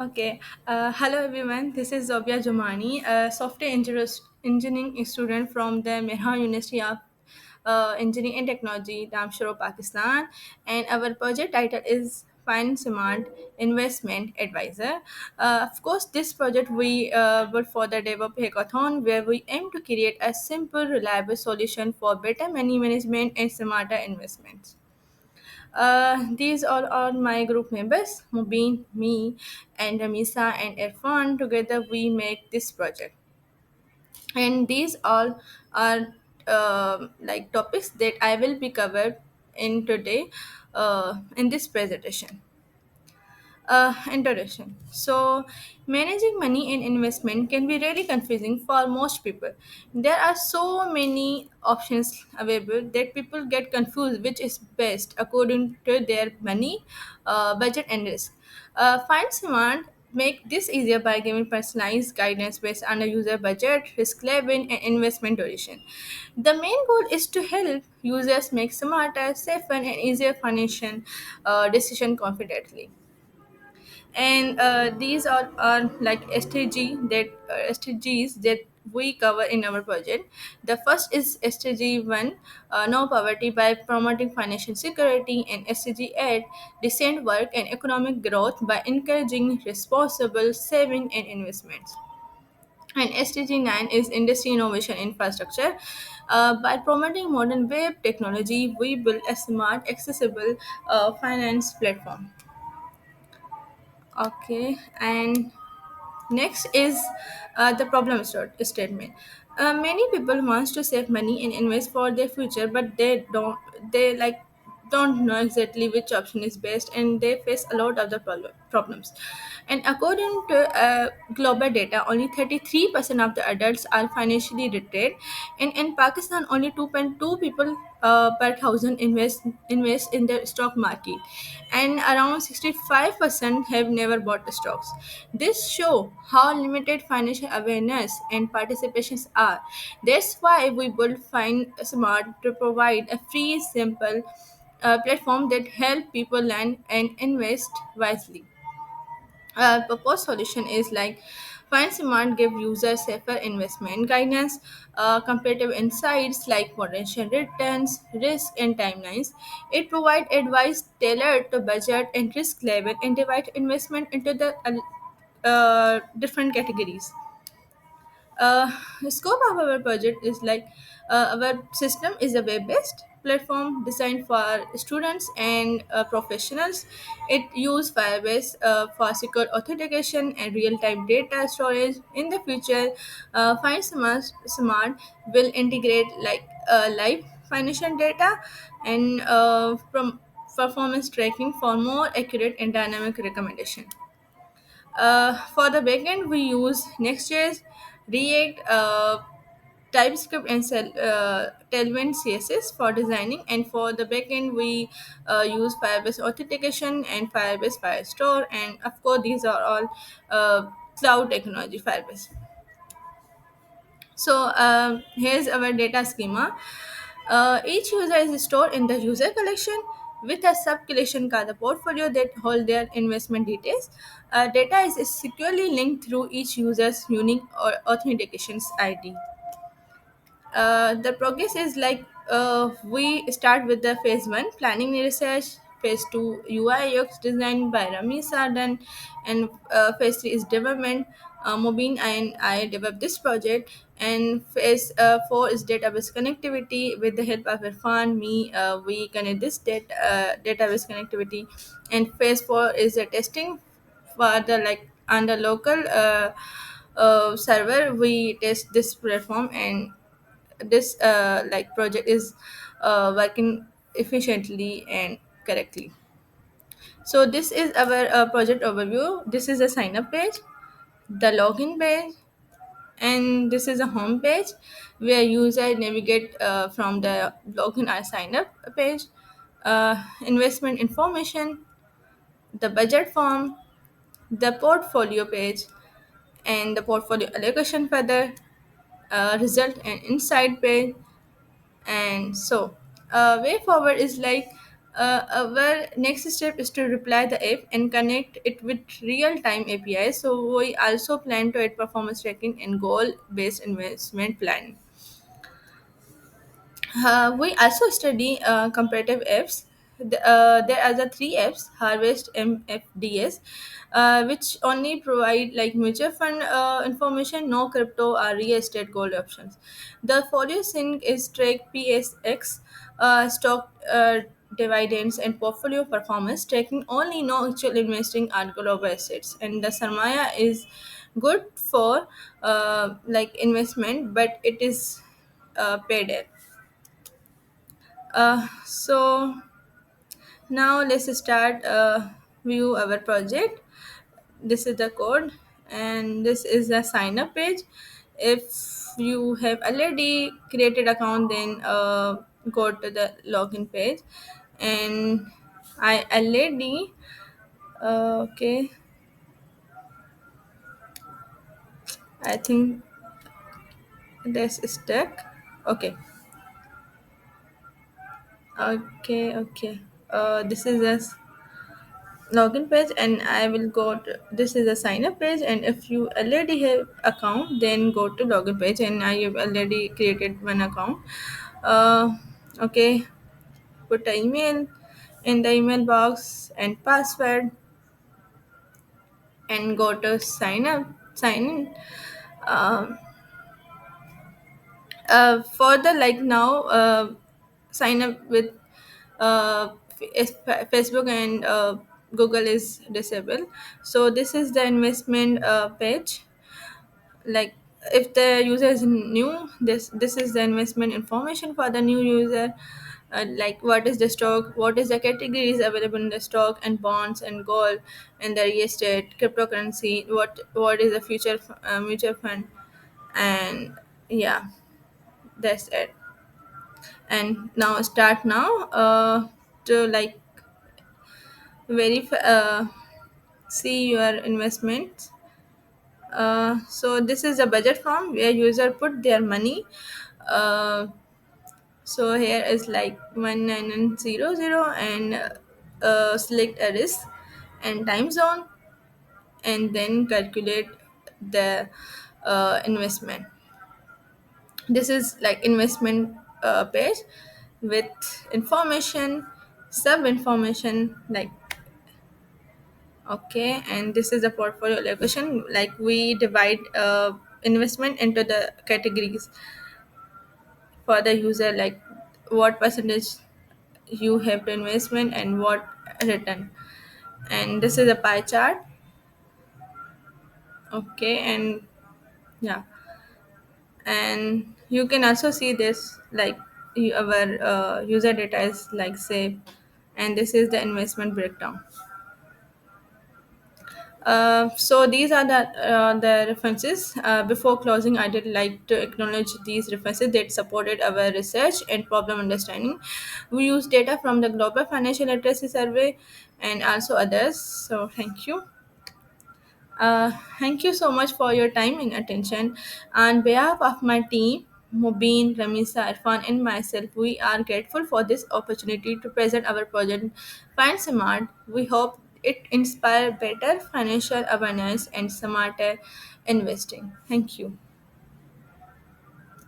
Okay. Hello, everyone. This is Zobia Jumani, a engineering student from the Meha University of Engineering and Technology, Damshoro, Pakistan. And our project title is Find Smart Investment Advisor. Of course, this project we will further develop hackathon where we aim to create a simple, reliable solution for better money management and smarter investments. These all are my group members, Mubin, me, and Ramisa and Irfan. Together we make this project. And these all are like topics that I will be covered in today in this presentation. Introduction. So, managing money and investment can be really confusing for most people. There are so many options available that people get confused which is best according to their money, budget, and risk. Find Smart make this easier by giving personalized guidance based on a user budget, risk level, and investment duration. The main goal is to help users make smarter, safer, and easier financial decision confidently. And these are like SDGs that we cover in our project. The first is SDG 1, no poverty, by promoting financial security, and SDG 8, decent work and economic growth by encouraging responsible saving and investments. And SDG 9 is industry innovation infrastructure. By promoting modern web technology, we build a smart, accessible finance platform. Okay, and next is the statement. Many people wants to save money and invest for their future, but they don't know exactly which option is best, and they face a lot of the problems. And according to global data, only 33% of the adults are financially literate, and in Pakistan, only 2.2 people per thousand invest in the stock market, and around 65% have never bought the stocks. This show how limited financial awareness and participations are. That's why we will find smart to provide a free, simple platform that help people learn and invest wisely. Proposed solution is like Find Smart give users safer investment guidance, comparative insights like potential returns, risk, and timelines. It provides advice tailored to budget and risk level and divide investment into the different categories. The scope of our project is like our system is a web-based platform designed for students and professionals. It uses Firebase for secure authentication and real-time data storage. In the future, Find Smart will integrate like live financial data and from performance tracking for more accurate and dynamic recommendation. For the backend, we use Next.js, React, TypeScript, and Tailwind CSS for designing. And for the backend, we use Firebase Authentication and Firebase Firestore. And of course, these are all cloud technology, Firebase. So here's our data schema. Each user is stored in the user collection with a sub collection called the portfolio that hold their investment details. Data is securely linked through each user's unique or authentications ID. The progress is like we start with the phase 1 planning and research, phase 2 UI/UX design by Rami Sardan, and phase 3 is development. Mobin and I developed this project, and phase 4 is database connectivity. With the help of Irfan, me, we connect this database connectivity, and phase 4 is the testing for the like on the local server. We test this platform, and this like project is working efficiently and correctly. So this is our project overview. This is a sign up page, the login page, and this is a home page where user navigate from the login or sign up page. Investment information, the budget form, the portfolio page, and the portfolio allocation further, result and insight page. And so way forward is like Our next step is to reply the app and connect it with real-time APIs. So we also plan to add performance tracking and goal-based investment planning. We also study comparative apps. There are the three apps: Harvest, MFDS, which only provide like mutual fund information, no crypto or real estate gold options. The Folio Sync is track PSX, stock dividends and portfolio performance, tracking only no actual investing on global assets. And the Sarmaya is good for like investment, but it is paid app. So now let's start view our project. This is the code and this is the sign up page. If you have already created account, then go to the login page. And I already okay, I think that's stuck. Okay, okay. This is a login page and I will go to, this is a sign up page, and if you already have account, then go to login page, and I have already created one account. Okay, put the email in the email box and password and go to sign in. um, Further, like now, sign up with Facebook and Google is disabled. So this is the investment page. Like if the user is new, this is the investment information for the new user. Like what is the stock, what is the categories available in the stock and bonds and gold and the real estate, cryptocurrency, what is the future mutual fund, and yeah, that's it. And now start now to like verify, see your investments. So this is a budget form where user put their money. uh, so here is like 1900 and select a risk and time zone, and then calculate the investment. This is like investment page with information, sub information, like okay. And this is the portfolio allocation, like we divide investment into the categories for the user, like what percentage you have to investment and what return. And this is a pie chart. Okay, and yeah, and you can also see this like our user data is like say, and this is the investment breakdown. So these are the references. Before closing, I did like to acknowledge these references that supported our research and problem understanding. We use data from the Global Financial Literacy Survey and also others. So thank you. Uh, Thank you so much for your time and attention. On behalf of my team, Mubin, Ramisa, Irfan, and myself, we are grateful for this opportunity to present our project Find Smart. We hope it inspire better financial awareness and smarter investing. Thank you.